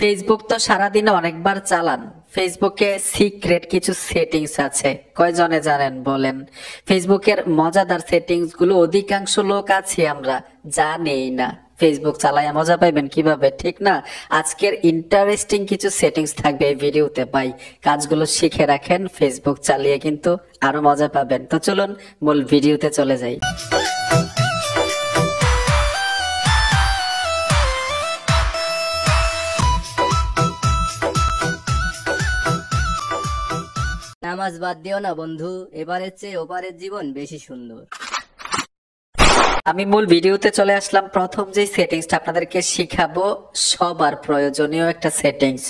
Facebook তো সারাদিনে অনেকবার চালান। ফেসবুকে সিক্রেট কিছু সেটিংস আছে, কয়জনে জানেন বলেন? ফেসবুকের মজাদার সেটিংস গুলো অধিকাংশ লোক আছি আমরা জানেই না। ফেসবুক চালায় মজা পাইবেন কিভাবে, ঠিক না? আজকের ইন্টারেস্টিং কিছু সেটিংস থাকবে এই ভিডিওতে, ভাই কাজগুলো শিখে রাখেন, ফেসবুক চালিয়ে কিন্তু আরো মজা পাবেন। তো চলুন মূল ভিডিওতে চলে যাই। নামাজ বাদ দিও না বন্ধু, এবারের চেয়ে ওপারের জীবন বেশি সুন্দর। আমি মূল ভিডিওতে চলে আসলাম। প্রথম যে সেটিংসটা আপনাদেরকে শিখাবো, সবার প্রয়োজনীয় একটা সেটিংস।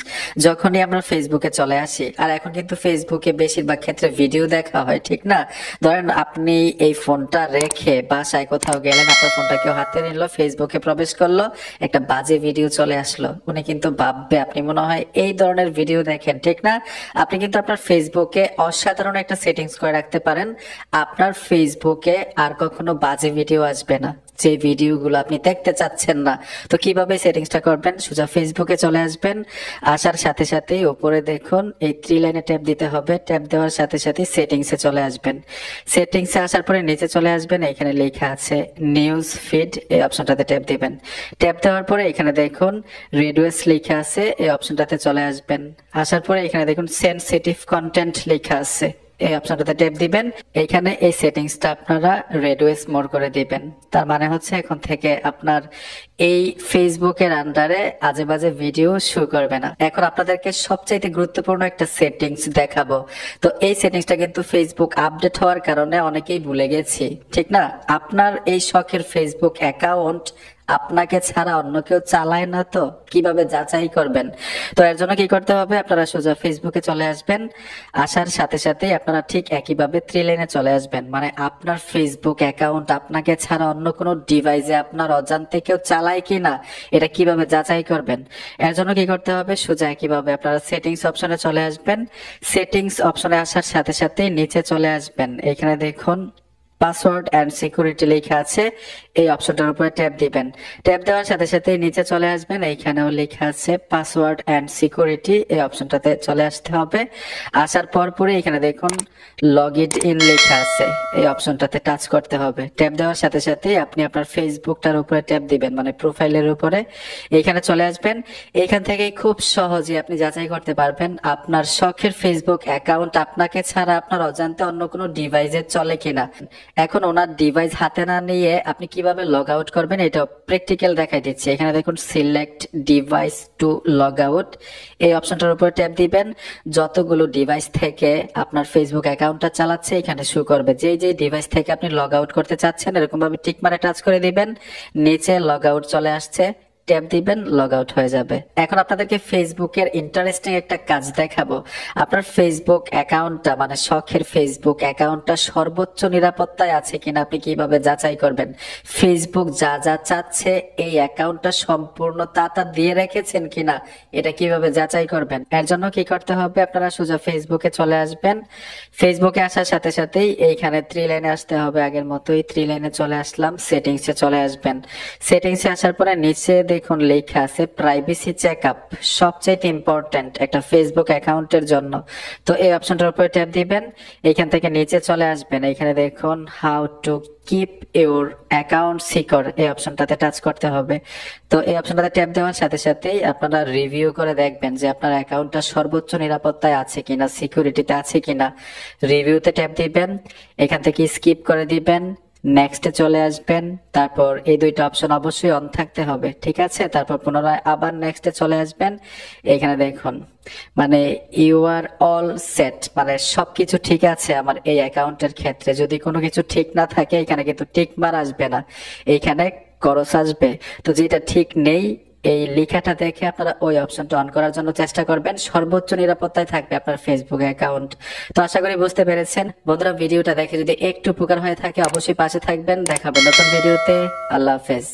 যখনই আমরা ফেসবুকে চলে আসি, আর এখন কিন্তু ফেসবুকে বেশিরভাগ ক্ষেত্রে ভিডিও দেখা হয়, ঠিক না? ধরেন আপনি এই ফোনটা রেখে বাসায় কোথাও গেলেন, আপনার ফোনটা কেউ হাতে নিল, ফেসবুকে প্রবেশ করলো, একটা বাজে ভিডিও চলে আসলো, উনি কিন্তু ভাববে আপনি মনে হয় এই ধরনের ভিডিও দেখেন, ঠিক না? আপনি কিন্তু আপনার ফেসবুকে অসাধারণ একটা সেটিংস করে রাখতে পারেন। আপনার ফেসবুকে আর কখনো বাজে ভিডিও আসবে না, যে ভিডিওগুলো আপনি দেখতে চাচ্ছেন না। তো কিভাবে সেটিংসটা করবেন? সোজা ফেসবুকে চলে আসবেন, আসার সাথে সাথে উপরে দেখুন এই 3 লাইনে ট্যাপ দিতে হবে। ট্যাপ দেওয়ার সাথে সাথে সেটিংসে চলে আসবেন। সেটিংসে আসার পরে নিচে চলে আসবেন, এখানে লেখা আছে নিউজ ফিড, এই অপশনটাতে ট্যাপ দিবেন। ট্যাপ দেওয়ার পরে এখানে দেখুন রেডিওস লেখা আছে, এই অপশনটাতে চলে আসবেন। আসার পরে এখানে দেখুন সেনসিটিভ কন্টেন্ট লেখা আছে, এই অপশনটাতে ট্যাপ দিবেন। এখানে এই সেটিংসটা আপনারা রেডিওস মোর করে দিবেন। তার মানে হচ্ছে এখন থেকে আপনার এই ফেসবুকের আন্ডারে আজে বাজে ভিডিও শো করবে না। এখন আপনাদেরকে সবচাইতে গুরুত্বপূর্ণ একটা সেটিংস দেখাবো। তো এই সেটিংসটা কিন্তু ফেসবুক আপডেট হওয়ার কারণে অনেকেই ভুলে গেছি, ঠিক না? আপনার এই শখের ফেসবুক অ্যাকাউন্ট আপনাকে ছাড়া অন্য কেউ চালায় না, তো কিভাবে যাচাই করবেন? তো এর জন্য কি করতে হবে? আপনারা সোজা ফেসবুকে চলে আসবেন। আসার সাথে সাথে আপনারা ঠিক একইভাবে 3 লাইনে চলে আসবেন। মানে আপনার ফেসবুক অ্যাকাউন্ট আপনাকে ছাড়া অন্য কোনো ডিভাইসে আপনার অজান্তে কেউ চালায় কিনা, এটা কিভাবে যাচাই করবেন? এর জন্য কি করতে হবে? সোজা একইভাবে আপনারা সেটিংস অপশনে চলে আসবেন। সেটিংস অপশনে আসার সাথে সাথে নিচে চলে আসবেন, এখানে দেখুন পাসওয়ার্ড এন্ড সিকিউরিটি লেখা আছে, এই অপশনটার উপরে ট্যাপ দিবেন। ট্যাপ দেওয়ার সাথে সাথে নিচে চলে আসবেন, এইখানেও লেখা আছে পাসওয়ার্ড এন্ড সিকিউরিটি, এই অপশনটাতে চলে আসতে হবে। আসার পরে এখানে দেখুন লগ ইন লেখা আছে, এই অপশনটাতে টাচ করতে হবে। ট্যাপ দেওয়ার সাথে সাথে আপনি আপনার ফেসবুকটার উপরে ট্যাপ দিবেন, মানে প্রোফাইলের উপরে এইখানে চলে আসবেন। এইখান থেকে খুব সহজে আপনি যাচাই করতে পারবেন আপনার শখের ফেসবুক অ্যাকাউন্ট আপনাকে ছাড়া আপনার অজান্তে অন্য কোনো ডিভাইসে চলে কিনা। এখন ওনার ডিভাইস হাতে না নিয়ে আপনি কিভাবে লগ আউট করবেন এটা প্র্যাকটিক্যাল দেখাই দিচ্ছি। এখানে দেখুন select device to log out, এই অপশনটার উপর ট্যাপ দিবেন। যতগুলো ডিভাইস থেকে আপনার ফেসবুক অ্যাকাউন্টটা চালাচ্ছে এখানে শো করবে। যে ডিভাইস থেকে আপনি লগ আউট করতে চাচ্ছেন এরকম ভাবে টিক মারে টাচ করে দিবেন, নিচে লগ আউট চলে আসছে, ট্যাপ দিবেন, লগ আউট হয়ে যাবে। এখন আপনাদেরকে ফেসবুকের ইন্টারেস্টিং একটা কাজ দেখাবো। আপনার ফেসবুক অ্যাকাউন্টটা, মানে শখের ফেসবুক অ্যাকাউন্টটা সর্বোচ্চ নিরাপত্তায় আছে কিনা আপনি কিভাবে যাচাই করবেন? ফেসবুক যা যা চাচ্ছে এই অ্যাকাউন্টটা সম্পূর্ণ তা দিয়ে রেখেছেন কিনা, এটা কিভাবে যাচাই করবেন? এর জন্য কি করতে হবে? আপনারা সোজা ফেসবুকে চলে আসবেন। ফেসবুকে আসার সাথে সাথেই এইখানে 3 লাইনে আসতে হবে, আগের মতোই 3 লাইনে চলে আসলাম। সেটিংসে চলে আসবেন। সেটিংসে আসার পরে নিচে দেখুন লেখা আছে প্রাইভেসি চেকআপ, সবচেয়ে ইম্পর্টেন্ট একটা ফেসবুক অ্যাকাউন্টের জন্য। তো এই অপশনটার উপরে ট্যাপ দিবেন, এখান থেকে নিচে চলে আসবেন, এখানে দেখুন how to keep your account secure, এই অপশনটাতে টাচ করতে হবে। তো এই অপশনটাতে ট্যাপ দেওয়ার সাথে সাথেই আপনারা রিভিউ করে দেখবেন যে আপনার অ্যাকাউন্টটা সর্বোচ্চ নিরাপত্তায় আছে কিনা, সিকিউরিটিতে আছে কিনা। রিভিউতে ট্যাপ দিবেন, এখান থেকে স্কিপ করে দিবেন, নেক্সটে চলে আসবেন। তারপর এই দুইটা অপশন অবশ্যই অন থাকতে হবে, ঠিক আছে? তারপর পুনরায় আবার নেক্সটে চলে আসবেন। এখানে দেখুন মানে ইউ আর অল সেট, মানে সবকিছু ঠিক আছে আমার এই অ্যাকাউন্টের ক্ষেত্রে। যদি কোনো কিছু ঠিক না থাকে এখানে কিন্তু টিক মার আসবে না, এইখানে ক্রস আসবে। তো যেটা ঠিক নেই এই লেখাটা দেখে আপনারা ওই অপশনটা অন করার জন্য চেষ্টা করবেন। সর্বোচ্চ নিরাপত্তায় থাকবে আপনার ফেসবুক অ্যাকাউন্ট। তো আশা করি বুঝতে পেরেছেন। বন্ধুরা ভিডিওটা দেখে যদি একটু উপকার হয়ে থাকে অবশ্যই পাশে থাকবেন। দেখাবেন নতুন ভিডিওতে। আল্লাহ হাফেজ।